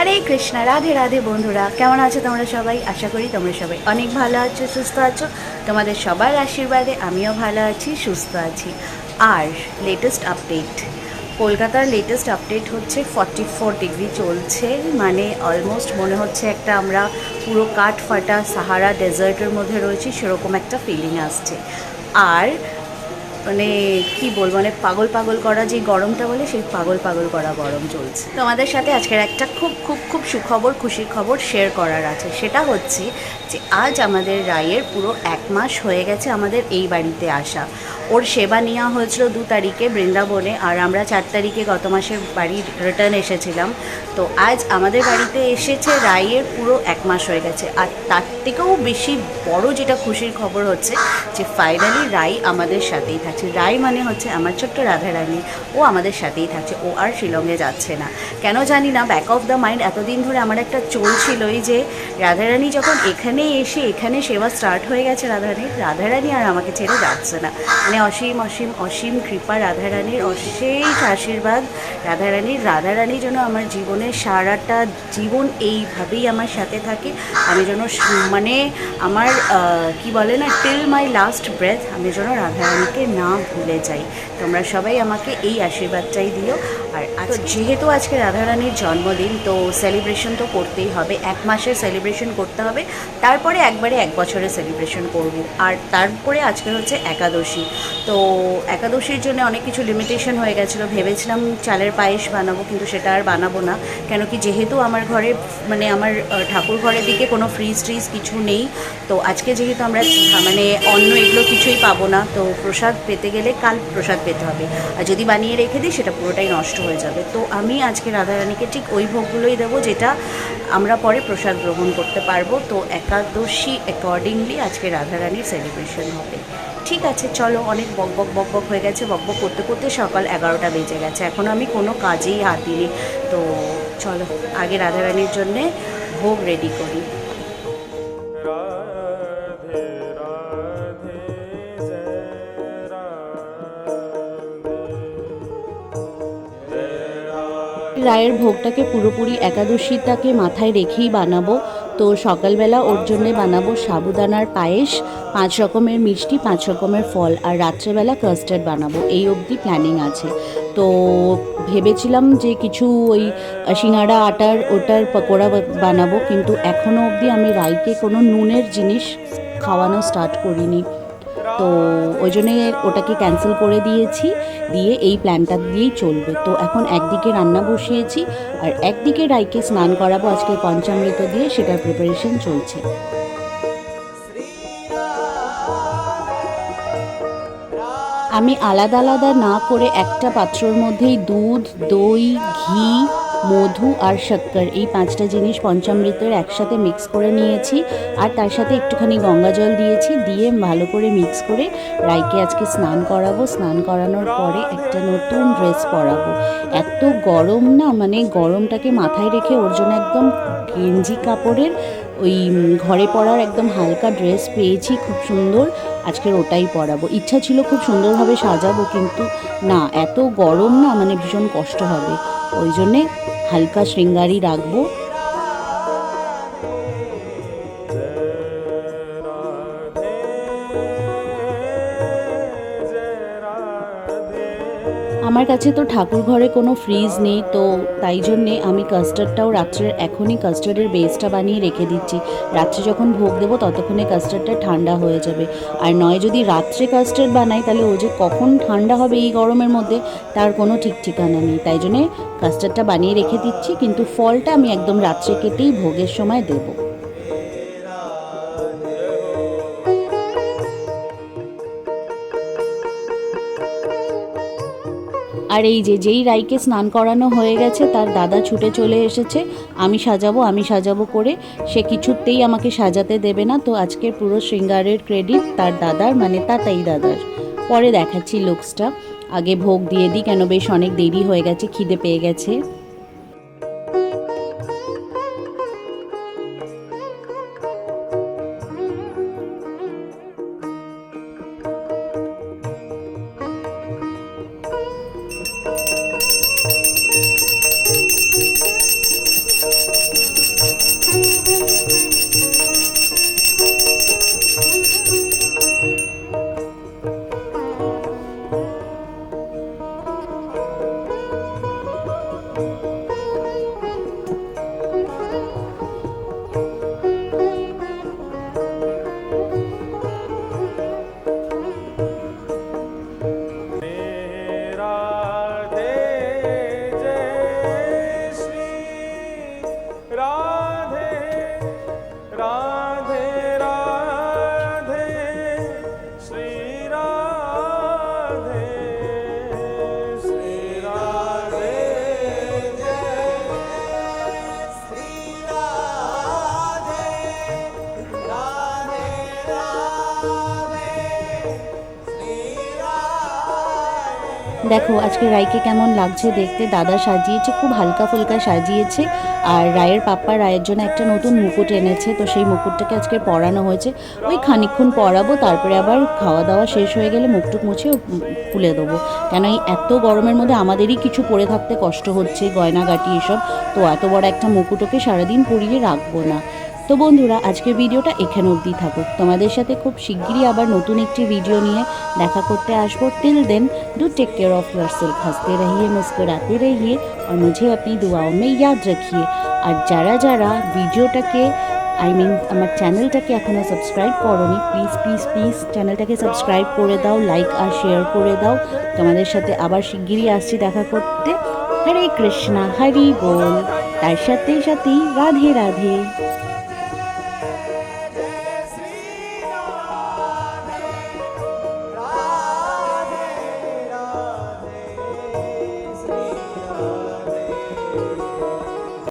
হরে কৃষ্ণ, রাধে রাধে বন্ধুরা, কেমন আছো তোমরা সবাই? আশা করি তোমরা সবাই অনেক ভালো আছো, সুস্থ আছো। তোমাদের সবার আশীর্বাদে আমিও ভালো আছি, সুস্থ আছি। আর লেটেস্ট আপডেট, কলকাতার লেটেস্ট আপডেট হচ্ছে 44 ডিগ্রি চলছে, মানে অলমোস্ট মনে হচ্ছে একটা আমরা পুরো কাঠ ফাটা সাহারা ডেজার্টের মধ্যে রয়েছি, সেরকম একটা ফিলিং আসছে। আর মানে কি বলবো, মানে পাগল পাগল করা যে গরমটা বলে, সেই পাগল পাগল করা গরম চলছে। তোমাদের সাথে আজকের একটা খুব খুব খুব সুখবর, খুশির খবর শেয়ার করার আছে। সেটা হচ্ছে যে আজ আমাদের রায়ের পুরো 1 মাস হয়ে গেছে আমাদের এই বাড়িতে আসা। ওর সেবা নেওয়া হয়েছিল 2 তারিখে বৃন্দাবনে, আর আমরা 4 তারিখে গত মাসে বাড়ি রিটার্ন এসেছিলাম। তো আজ আমাদের বাড়িতে এসেছে রায়ের পুরো 1 মাস হয়ে গেছে। আর তার থেকেও বেশি বড় যেটা খুশির খবর হচ্ছে যে ফাইনালি রাই আমাদের সাথেই থাকছে। রাই মানে হচ্ছে আমার ছোট্ট রাধারানী, ও আমাদের সাথেই থাকছে, ও আর শিলংয়ে যাচ্ছে না। কেন জানি না, ব্যাক অফ দ্য মাইন্ড এতদিন ধরে আমার একটা চলছিলই যে রাধারানী যখন এখানে এসে এখানে সেবা স্টার্ট হয়ে গেছে রাধারানী আর আমাকে ছেড়ে যাচ্ছে না। মানে অসীম অসীম অসীম কৃপা রাধারানীর, অশেষ আশীর্বাদ রাধারানী যেন আমার জীবনের সারাটা জীবন এইভাবেই আমার সাথে থাকে। আমি যেন মানে আমার কি বলে না, টিল মাই লাস্ট ব্রেথ আমি যেন রাধারানীকে না ভুলে যাই। তোমরা সবাই আমাকে এই আশীর্বাদটাই দিও। আর যেহেতু আজকে রাধারানীর জন্মদিন, তো সেলিব্রেশন তো করতেই হবে। 1 মাসের সেলিব্রেশন করতে হবে, তারপরে একবারে 1 বছরের সেলিব্রেশন করব। আর তারপরে আজকে হচ্ছে একাদশী। তো একাদশীর জন্য অনেক কিছু লিমিটেশন হয়ে গেছিলো। ভেবেছিলাম চালের পায়েস বানাবো, কিন্তু সেটা আর বানাবো না। কেন কি, যেহেতু আমার ঘরে মানে আমার ঠাকুর ঘরের দিকে কোনো ফ্রিজ ট্রিজ কিছু নেই। তো আজকে যেহেতু আমরা মানে অন্য এগুলো কিছুই পাবো না, তো প্রসাদ পেতে গেলে কাল প্রসাদ পেতে হবে। আর যদি বানিয়ে রেখে দিই সেটা পুরোটাই নষ্ট হয়ে যাবে। তো আমি আজকে রাধারানীকে ঠিক ওই ভোগগুলোই দেবো যেটা আমরা পরে প্রসাদ গ্রহণ করতে পারবো। তো একাদশী অ্যাকর্ডিংলি আজকে রাধারানীর সেলিব্রেশন হবে। ঠিক আছে, চলো, অনেক বকবক হয়ে গেছে। বকবক করতে করতে সকাল 11টা বেজে গেছে, এখনও আমি কোনো কাজেই হাত দিইনি। তো চলো আগে রাধারানীর জন্যে ভোগ রেডি করি। রায়ের ভোগটাকে পুরোপুরি একাদশীটাকে মাথায় রেখেই বানাবো। তো সকালবেলা ওর জন্যে বানাবো সাবুদানার পায়েস, 5 রকমের মিষ্টি, 5 রকমের ফল, আর রাত্রেবেলা কাস্টার্ড বানাবো। এই অবধি প্ল্যানিং আছে। তো ভেবেছিলাম যে কিছু ওই সিঙাড়া আটার ওটার পকোড়া বানাবো, কিন্তু এখনও অবধি আমি রাইকে কোনো নুনের জিনিস খাওয়ানো স্টার্ট করিনি। তো ওই জন্যে ওটাকে ক্যান্সেল করে দিয়েছি, দিয়ে এই প্ল্যানটা দিয়েই চলবে। তো এখন একদিকে রান্না বসিয়েছি, আর একদিকে রাইকে স্নান করাবো আজকে পঞ্চামৃত দিয়ে, সেটার প্রিপারেশন চলছে। আমি আলাদা আলাদা না করে একটা পাত্রর মধ্যেই দুধ, দই, ঘি, মধু আর শক্কর, এই 5টা জিনিস পঞ্চামৃতের একসাথে মিক্স করে নিয়েছি। আর তার সাথে একটুখানি গঙ্গা জল দিয়েছি, দিয়ে ভালো করে মিক্স করে রাইকে আজকে স্নান করাবো। স্নান করানোর পরে একটা নতুন ড্রেস পরাবো। এত গরম না, মানে গরমটাকে মাথায় রেখে ওর জন্য একদম গেঞ্জি কাপড়ের ওই ঘরে পরার একদম হালকা ড্রেস পেয়েছি, খুব সুন্দর। আজকের ওটাই পরাবো। ইচ্ছা ছিল খুব সুন্দরভাবে সাজাবো, কিন্তু না, এত গরম না, মানে ভীষণ কষ্ট হবে। ওই জন্যে হালকা শৃঙ্গারই রাখবো। আমার কাছে তো ঠাকুর ঘরে কোনো ফ্রিজ নেই, তো তাই জন্যে আমি কাস্টার্ডটাও রাত্রে এখনই কাস্টার্ডের বেসটা বানিয়ে রেখে দিচ্ছি। রাত্রে যখন ভোগ দেবো ততক্ষণে কাস্টার্ডটা ঠান্ডা হয়ে যাবে। আর নয় যদি রাত্রে কাস্টার্ড বানাই, তাহলে ও যে কখন ঠান্ডা হবে এই গরমের মধ্যে তার কোনো ঠিক ঠিকানা নেই। তাই জন্যে কাস্টার্ডটা বানিয়ে রেখে দিচ্ছি, কিন্তু ফলটা আমি একদম রাত্রে কেটেই ভোগের সময় দেবো। আর এই যেই রাইকে স্নান করানো হয়ে গেছে, তার দাদা ছুটে চলে এসেছে আমি সাজাবো করে। সে কিছুতেই আমাকে সাজাতে দেবে না। তো আজকে পুরো শৃঙ্গারের ক্রেডিট তার দাদার, মানে তাতাই দাদার। পরে দেখাচ্ছি লুকসটা, আগে ভোগ দিয়ে দিই, কেন বেশ অনেক দেরি হয়ে গেছে, খিদে পেয়ে গেছে। দেখো আজকে রায়কে কেমন লাগছে দেখতে। দাদা সাজিয়েছে, খুব হালকা ফুলকা সাজিয়েছে। আর রায়ের পাপ্পা রায়ের জন্য একটা নতুন মুকুট এনেছে, তো সেই মুকুটটাকে আজকে পরানো হয়েছে। ওই খানিকক্ষণ পরাবো, তারপরে আবার খাওয়া দাওয়া শেষ হয়ে গেলে মুখটুক মুছে খুলে দেবো। কেন এই এত গরমের মধ্যে আমাদেরই কিছু পরে থাকতে কষ্ট হচ্ছে, গয়নাগাটি এসব। তো এত বড় একটা মুকুটকে সারাদিন পরিয়ে রাখবো না। তো বন্ধুরা, আজকের ভিডিওটা এখানে অবধি থাকুক। তোমাদের সাথে খুব শিগগিরই আবার নতুন একটি ভিডিও নিয়ে দেখা করতে আসবো। Till then do take care of yourself. हंसते रहिए, मुस्कुराते रहिए और मुझे अपनी दुआओं में याद रखिए। আর যারা যারা ভিডিওটাকে আমার চ্যানেলটাকে এখনও সাবস্ক্রাইব করোনি, প্লিজ প্লিজ প্লিজ চ্যানেলটাকে সাবস্ক্রাইব করে দাও, লাইক আর শেয়ার করে দাও। তোমাদের সাথে আবার শিগগিরই আসছি দেখা করতে। হরে কৃষ্ণা, হরি বল, তার সাথে সাথেই রাধে রাধে।